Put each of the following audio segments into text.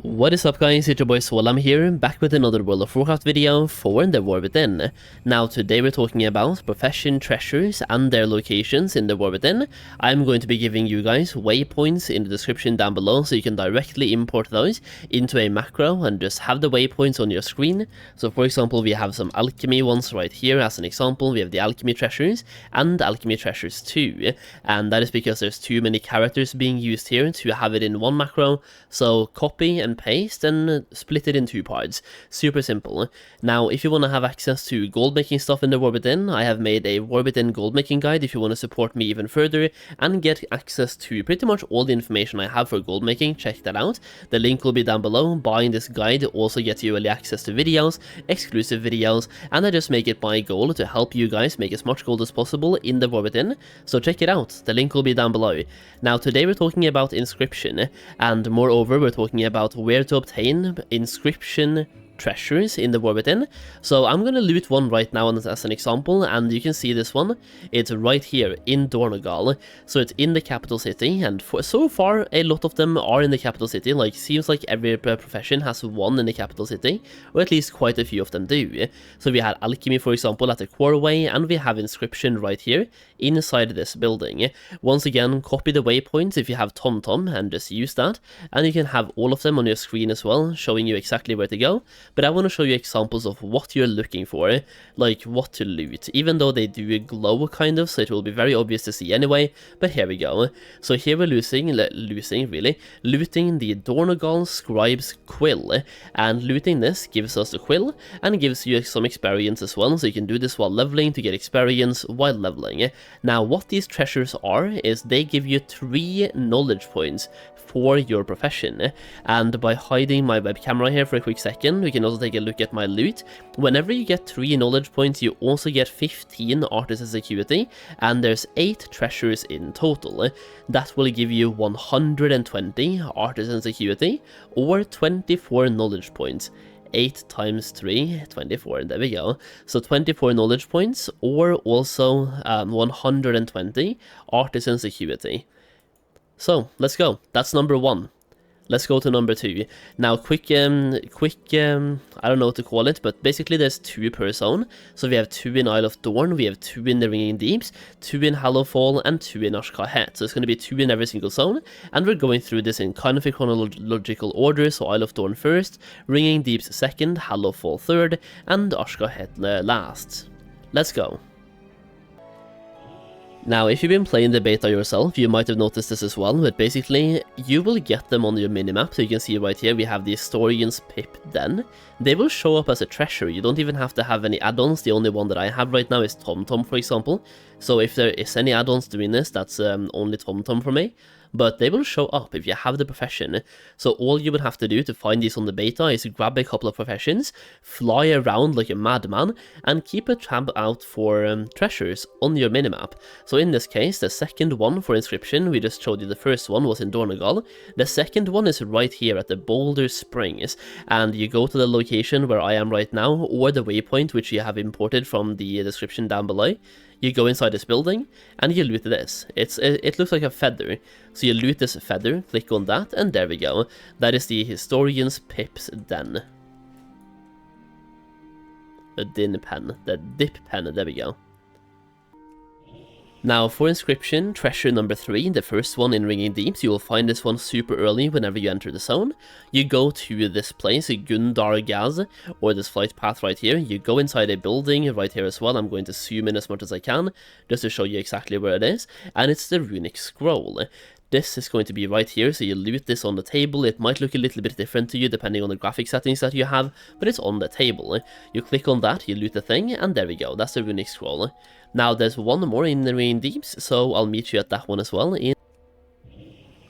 What is up guys, it's your boy Solheim here, back with another World of Warcraft video for the War Within. Now today we're talking about profession treasures and their locations in the War Within. I'm going to be giving you guys waypoints in the description down below so you can directly import those into a macro and just have the waypoints on your screen. So for example, we have some alchemy ones right here as an example. We have the alchemy treasures and alchemy treasures too, and that is because there's too many characters being used here to have it in one macro. So copy and paste and split it in two parts. Super simple. Now, if you want to have access to gold making stuff in the War Within, I have made a War Within Goldmaking Guide if you want to support me even further and get access to pretty much all the information I have for gold making. Check that out. The link will be down below. Buying this guide also gets you early access to videos, exclusive videos, and I just make it my goal to help you guys make as much gold as possible in the War Within. So check it out. The link will be down below. Now, today we're talking about Inscription, and moreover, we're talking about where to obtain Inscription treasures in the War Within. So I'm gonna loot one right now as an example, and you can see this one. It's right here in Dornogal, so it's in the capital city, and so far a lot of them are in the capital city. Like, seems like every profession has one in the capital city, or at least quite a few of them do. So we had alchemy, for example, at the Quarway, and we have Inscription right here inside this building. Once again, copy the waypoints if you have TomTom and just use that, and you can have all of them on your screen as well, showing you exactly where to go. But I want to show you examples of what you're looking for, like what to loot, even though they do glow kind of, so it will be very obvious to see anyway. But here we go. So here we're looting the Dornogal Scribe's Quill, and looting this gives us the Quill and gives you some experience as well, so you can do this while leveling to get experience while leveling. Now, what these treasures are is they give you 3 knowledge points for your profession, and by hiding my web camera here for a quick second, we can also take a look at my loot. Whenever you get 3 knowledge points, you also get 15 artisan security, and there's 8 treasures in total. That will give you 120 artisan security or 24 knowledge points. 8 times 3, 24, there we go. So 24 knowledge points or also 120 artisan security. So let's go. That's number 1. Let's go to number 2. Now, quick, I don't know what to call it, but basically there's 2 per zone. So we have 2 in Isle of Dorn, we have 2 in the Ringing Deeps, 2 in Hallowfall, and 2 in Ashkahet. So it's going to be 2 in every single zone, and we're going through this in kind of a chronological order. So Isle of Dorn first, Ringing Deeps second, Hallowfall third, and Ashkahet last. Let's go. Now, if you've been playing the beta yourself, you might have noticed this as well, but basically, you will get them on your minimap. So you can see right here, we have the Historian's Pip Den. They will show up as a treasure. You don't even have to have any add-ons. The only one that I have right now is TomTom, for example. So if there is any add-ons doing this, that's only TomTom for me. But they will show up if you have the profession. So all you would have to do to find these on the beta is grab a couple of professions, fly around like a madman, and keep a tab out for treasures on your minimap. So in this case, the second one for Inscription, we just showed you the first one was in Dornogal. The second one is right here at the Boulder Springs, and you go to the location where I am right now, or the waypoint which you have imported from the description down below. You go inside this building, and you loot this. It looks like a feather. So you loot this feather, click on that, and there we go. That is the Historian's Pip's Den. The Din Pen. The Dip Pen, there we go. Now, for Inscription, treasure number 3, the first one in Ringing Deeps, you will find this one super early whenever you enter the zone. You go to this place, Gundargaz, or this flight path right here. You go inside a building right here as well. I'm going to zoom in as much as I can, just to show you exactly where it is. And it's the Runic Scroll. This is going to be right here, so you loot this on the table. It might look a little bit different to you depending on the graphic settings that you have, but it's on the table. You click on that, you loot the thing, and there we go. That's the Runic Scroll. Now there's one more in the Ringing Deeps, so I'll meet you at that one as well.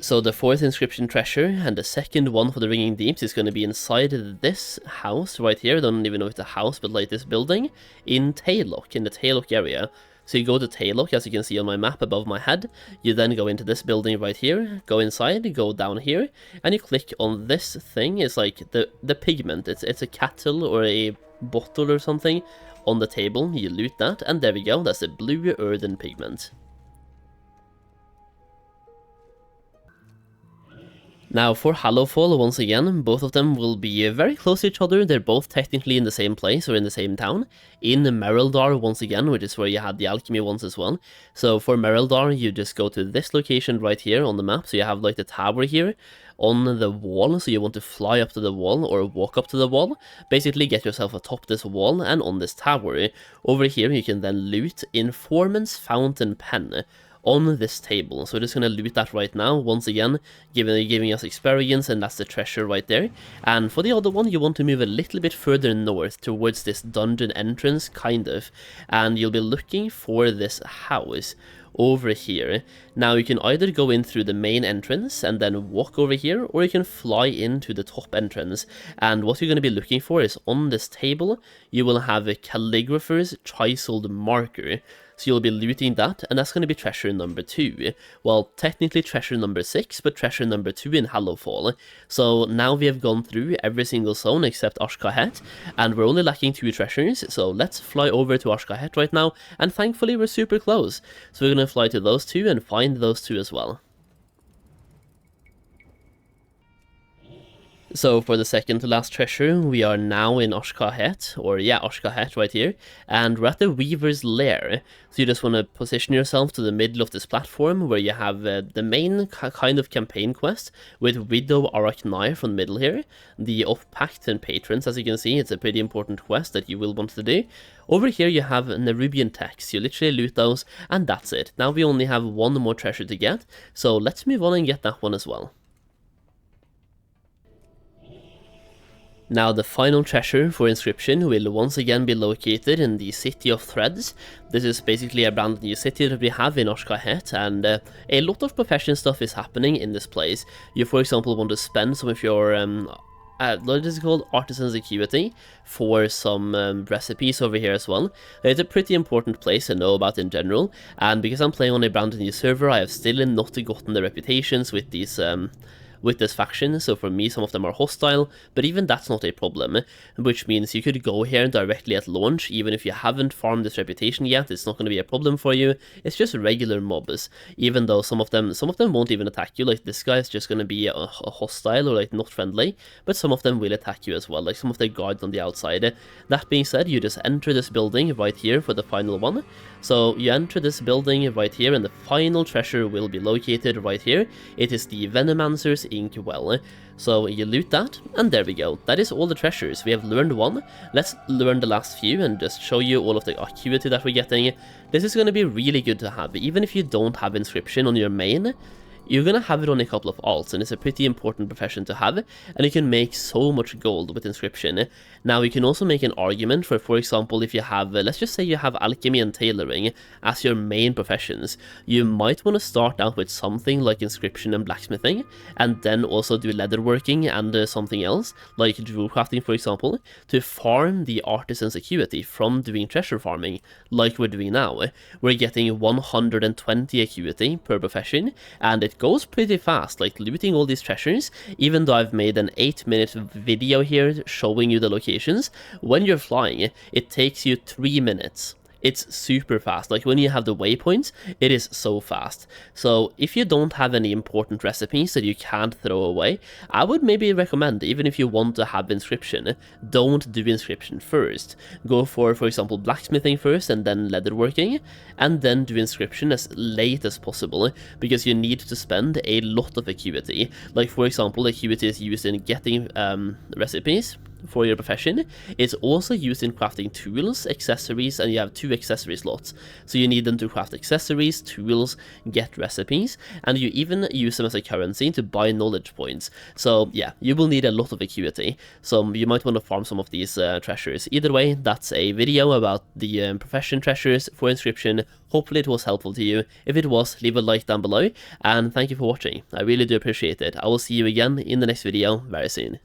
So the 4th Inscription treasure and the second one for the Ringing Deeps is going to be inside this house right here. I don't even know if it's a house, but like this building in Taylock, in the Taylock area. So you go to Taylock, as you can see on my map above my head. You then go into this building right here, go inside, go down here, and you click on this thing. It's like the Pigment. It's a cattle or a bottle or something on the table. You loot that, and there we go. That's the blue Earthen Pigment. Now for Hallowfall, once again, both of them will be very close to each other. They're both technically in the same place or in the same town. In Mereldar, once again, which is where you had the alchemy ones as well. So for Mereldar, you just go to this location right here on the map. So you have like the tower here on the wall, so you want to fly up to the wall or walk up to the wall. Basically get yourself atop this wall and on this tower. Over here you can then loot Informant's Fountain Pen on this table. So we're just going to loot that right now, once again, giving us experience, and that's the treasure right there. And for the other one, you want to move a little bit further north towards this dungeon entrance, kind of, and you'll be looking for this house over here. Now you can either go in through the main entrance and then walk over here, or you can fly into the top entrance. And what you're going to be looking for is on this table, you will have a calligrapher's chiseled marker. So you'll be looting that, and that's going to be treasure number 2. Well, technically treasure number 6, but treasure number 2 in Hallowfall. So now we have gone through every single zone except Ashkahet, and we're only lacking 2 treasures, so let's fly over to Ashkahet right now, and thankfully we're super close. So we're going to fly to those 2 and find those 2 as well. So for the second to last treasure, we are now in Ashkahet, or yeah, Ashkahet right here, and we're at the Weaver's Lair. So you just want to position yourself to the middle of this platform, where you have the main kind of campaign quest with Widow Arachnair from the middle here, the Off-Pact and Patrons. As you can see, it's a pretty important quest that you will want to do. Over here you have Nerubian texts, you literally loot those, and that's it. Now we only have 1 more treasure to get, so let's move on and get that one as well. Now the final treasure for Inscription will once again be located in the City of Threads. This is basically a brand new city that we have in Ashkahet, and a lot of profession stuff is happening in this place. You, for example, want to spend some of your what is it called, artisan's acuity for some recipes over here as well. It's a pretty important place to know about in general, and because I'm playing on a brand new server, I have still not gotten the reputations with these with this faction, so for me some of them are hostile, but even that's not a problem, which means you could go here directly at launch. Even if you haven't farmed this reputation yet, it's not going to be a problem for you. It's just regular mobs, even though some of them won't even attack you. Like this guy is just going to be a hostile or like not friendly, but some of them will attack you as well, like some of the guards on the outside. That being said, you just enter this building right here for the final one. So you enter this building right here, and the final treasure will be located right here. It is the Venomancer's Inkwell. So you loot that, and there we go. That is all the treasures. We have learned 1. Let's learn the last few and just show you all of the acuity that we're getting. This is going to be really good to have. Even if you don't have Inscription on your main, you're going to have it on a couple of alts, and it's a pretty important profession to have, and you can make so much gold with Inscription. Now, you can also make an argument for example, if you have, let's just say you have alchemy and tailoring as your main professions, you might want to start out with something like Inscription and blacksmithing, and then also do leatherworking and something else, like jewel crafting for example, to farm the artisan's acuity from doing treasure farming, like we're doing now. We're getting 120 acuity per profession, and it goes pretty fast, like looting all these treasures. Even though I've made an 8-minute video here showing you the locations, when you're flying, it takes you 3 minutes. It's super fast. Like when you have the waypoints, it is so fast. So if you don't have any important recipes that you can't throw away, I would maybe recommend, even if you want to have Inscription, don't do Inscription first. Go for example, blacksmithing first and then leatherworking, and then do Inscription as late as possible, because you need to spend a lot of acuity. Like for example, acuity is used in getting recipes for your profession. It's also used in crafting tools, accessories, and you have 2 accessory slots. So you need them to craft accessories, tools, get recipes, and you even use them as a currency to buy knowledge points. So yeah, you will need a lot of acuity. So you might want to farm some of these treasures. Either way, that's a video about the profession treasures for Inscription. Hopefully it was helpful to you. If it was, leave a like down below, and thank you for watching. I really do appreciate it. I will see you again in the next video very soon.